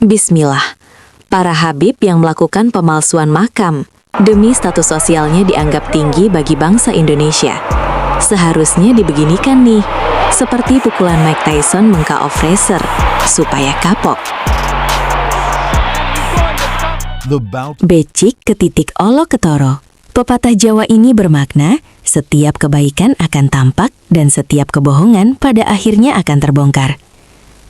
Bismillah, para habib yang melakukan pemalsuan makam demi status sosialnya dianggap tinggi bagi bangsa Indonesia. Seharusnya dibeginikan nih, seperti pukulan Mike Tyson mengka-off Fraser, supaya kapok. Becik ke titik olok ketoro. Pepatah Jawa ini bermakna, setiap kebaikan akan tampak dan setiap kebohongan pada akhirnya akan terbongkar.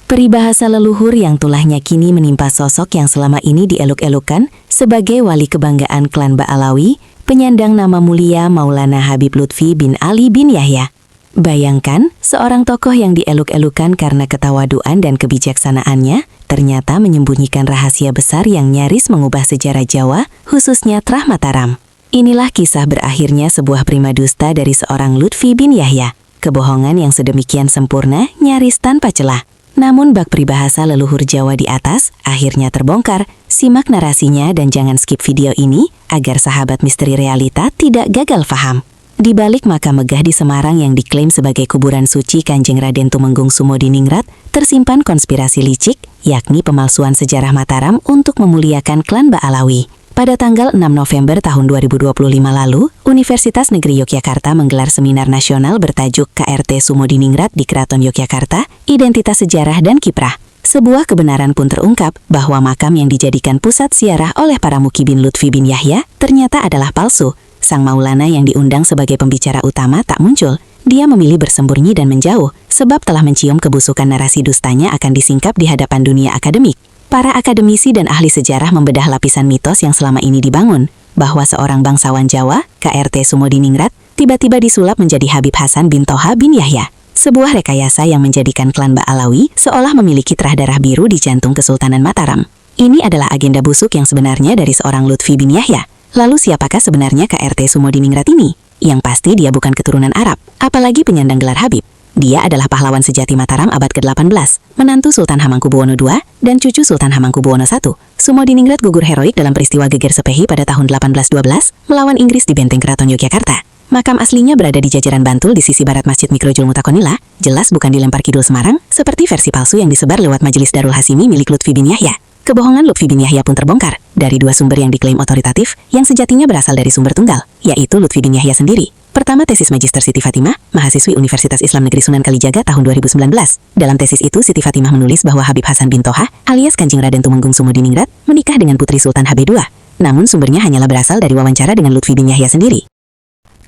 Peribahasa leluhur yang tulahnya kini menimpa sosok yang selama ini dieluk-elukan sebagai wali kebanggaan klan Ba'alawi, penyandang nama mulia Maulana Habib Lutfi bin Ali bin Yahya. Bayangkan, seorang tokoh yang dieluk-elukan karena ketawaduan dan kebijaksanaannya, ternyata menyembunyikan rahasia besar yang nyaris mengubah sejarah Jawa, khususnya Trah Mataram. Inilah kisah berakhirnya sebuah primadusta dari seorang Lutfi bin Yahya. Kebohongan yang sedemikian sempurna, nyaris tanpa celah. Namun bak peribahasa leluhur Jawa di atas akhirnya terbongkar. Simak narasinya dan jangan skip video ini agar sahabat misteri realita tidak gagal faham. Di balik makam megah di Semarang yang diklaim sebagai kuburan suci Kanjeng Raden Tumenggung Sumodiningrat, tersimpan konspirasi licik, yakni pemalsuan sejarah Mataram untuk memuliakan klan Ba'alawi. Pada tanggal 6 November tahun 2025 lalu, Universitas Negeri Yogyakarta menggelar seminar nasional bertajuk KRT Sumodiningrat di Keraton Yogyakarta, Identitas Sejarah dan Kiprah. Sebuah kebenaran pun terungkap bahwa makam yang dijadikan pusat ziarah oleh para mukibin Lutfi bin Yahya ternyata adalah palsu. Sang Maulana yang diundang sebagai pembicara utama tak muncul. Dia memilih bersembunyi dan menjauh, sebab telah mencium kebusukan narasi dustanya akan disingkap di hadapan dunia akademik. Para akademisi dan ahli sejarah membedah lapisan mitos yang selama ini dibangun, bahwa seorang bangsawan Jawa, KRT Sumodiningrat, tiba-tiba disulap menjadi Habib Hasan bin Toha bin Yahya. Sebuah rekayasa yang menjadikan klan Ba'alawi seolah memiliki terah darah biru di jantung Kesultanan Mataram. Ini adalah agenda busuk yang sebenarnya dari seorang Lutfi bin Yahya. Lalu siapakah sebenarnya KRT Sumodiningrat ini? Yang pasti dia bukan keturunan Arab, apalagi penyandang gelar Habib. Dia adalah pahlawan sejati Mataram abad ke-18, menantu Sultan Hamengkubuwono II dan cucu Sultan Hamengkubuwono I. Sumodiningrat gugur heroik dalam peristiwa geger Sepehi pada tahun 1812 melawan Inggris di Benteng Keraton Yogyakarta. Makam aslinya berada di jajaran Bantul di sisi barat Masjid Mikrojul Mutakonila, jelas bukan di Lempar Kidul Semarang, seperti versi palsu yang disebar lewat Majelis Darul Hasimi milik Lutfi bin Yahya. Kebohongan Lutfi bin Yahya pun terbongkar dari dua sumber yang diklaim otoritatif yang sejatinya berasal dari sumber tunggal, yaitu Lutfi bin Yahya sendiri. Pertama, tesis Magister Siti Fatimah, mahasiswi Universitas Islam Negeri Sunan Kalijaga tahun 2019. Dalam tesis itu, Siti Fatimah menulis bahwa Habib Hasan bin Toha, alias Kanjeng Raden Tumenggung Sumodiningrat, menikah dengan putri Sultan HB II. Namun sumbernya hanyalah berasal dari wawancara dengan Lutfi bin Yahya sendiri.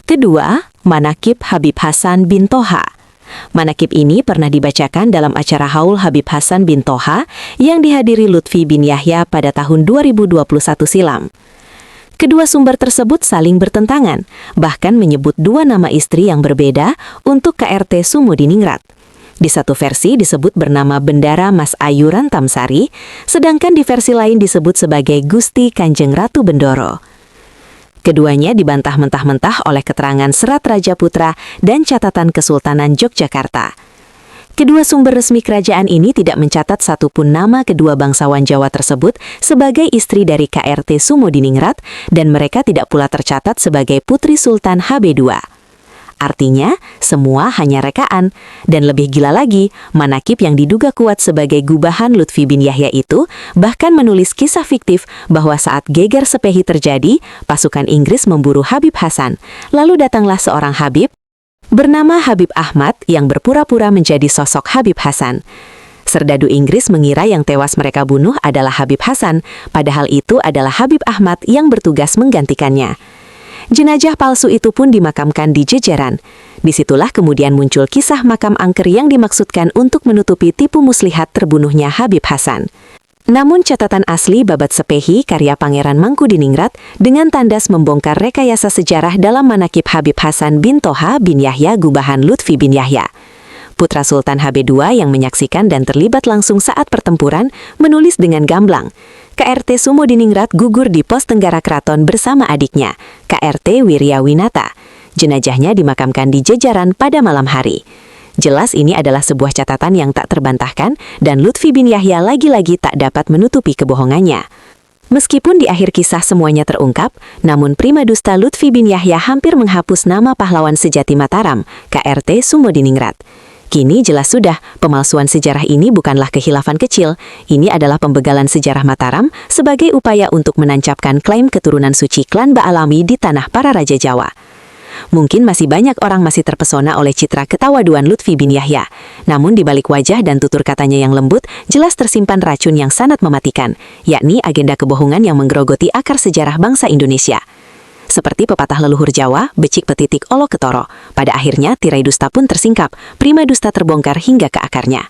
Kedua, Manakib Habib Hasan bin Toha. Manakib ini pernah dibacakan dalam acara haul Habib Hasan bin Toha yang dihadiri Lutfi bin Yahya pada tahun 2021 silam. Kedua sumber tersebut saling bertentangan, bahkan menyebut dua nama istri yang berbeda untuk KRT Sumodiningrat. Di satu versi disebut bernama Bendara Mas Ayuran Tamsari, sedangkan di versi lain disebut sebagai Gusti Kanjeng Ratu Bendoro. Keduanya dibantah mentah-mentah oleh keterangan Serat Raja Putra dan catatan Kesultanan Yogyakarta. Kedua sumber resmi kerajaan ini tidak mencatat satupun nama kedua bangsawan Jawa tersebut sebagai istri dari KRT Sumodiningrat dan mereka tidak pula tercatat sebagai putri Sultan HB II. Artinya, semua hanya rekaan. Dan lebih gila lagi, manakib yang diduga kuat sebagai gubahan Lutfi bin Yahya itu bahkan menulis kisah fiktif bahwa saat geger Sepehi terjadi, pasukan Inggris memburu Habib Hasan. Lalu datanglah seorang Habib bernama Habib Ahmad yang berpura-pura menjadi sosok Habib Hasan. Serdadu Inggris mengira yang tewas mereka bunuh adalah Habib Hasan, padahal itu adalah Habib Ahmad yang bertugas menggantikannya. Jenazah palsu itu pun dimakamkan di jejeran. Disitulah kemudian muncul kisah makam angker yang dimaksudkan untuk menutupi tipu muslihat terbunuhnya Habib Hasan. Namun catatan asli Babat Sepehi karya Pangeran Mangkudiningrat dengan tandas membongkar rekayasa sejarah dalam manakib Habib Hasan bin Toha bin Yahya gubahan Lutfi bin Yahya. Putra Sultan HB II yang menyaksikan dan terlibat langsung saat pertempuran menulis dengan gamblang, KRT Sumodiningrat gugur di pos Tenggara Keraton bersama adiknya, KRT Wiryawinata. Jenazahnya dimakamkan di jejaran pada malam hari. Jelas ini adalah sebuah catatan yang tak terbantahkan dan Lutfi bin Yahya lagi-lagi tak dapat menutupi kebohongannya. Meskipun di akhir kisah semuanya terungkap, namun primadusta Lutfi bin Yahya hampir menghapus nama pahlawan sejati Mataram, KRT Sumodiningrat. Kini jelas sudah, pemalsuan sejarah ini bukanlah khilafan kecil. Ini adalah pembegalan sejarah Mataram sebagai upaya untuk menancapkan klaim keturunan suci klan Ba'alami di tanah para raja Jawa. Mungkin masih banyak orang masih terpesona oleh citra ketawaduan Lutfi bin Yahya. Namun di balik wajah dan tutur katanya yang lembut, jelas tersimpan racun yang sangat mematikan, yakni agenda kebohongan yang menggerogoti akar sejarah bangsa Indonesia. Seperti pepatah leluhur Jawa, becik petitik olok ketoro. Pada akhirnya tirai dusta pun tersingkap, prima dusta terbongkar hingga ke akarnya.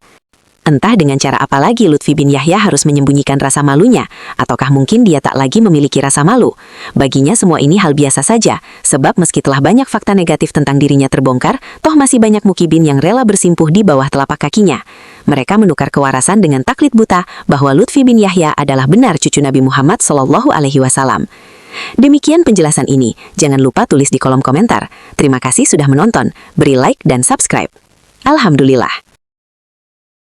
Entah dengan cara apa lagi Lutfi bin Yahya harus menyembunyikan rasa malunya, ataukah mungkin dia tak lagi memiliki rasa malu. Baginya semua ini hal biasa saja, sebab meski telah banyak fakta negatif tentang dirinya terbongkar, toh masih banyak mukibin yang rela bersimpuh di bawah telapak kakinya. Mereka menukar kewarasan dengan taklid buta bahwa Lutfi bin Yahya adalah benar cucu Nabi Muhammad SAW. Demikian penjelasan ini, jangan lupa tulis di kolom komentar. Terima kasih sudah menonton, beri like dan subscribe. Alhamdulillah.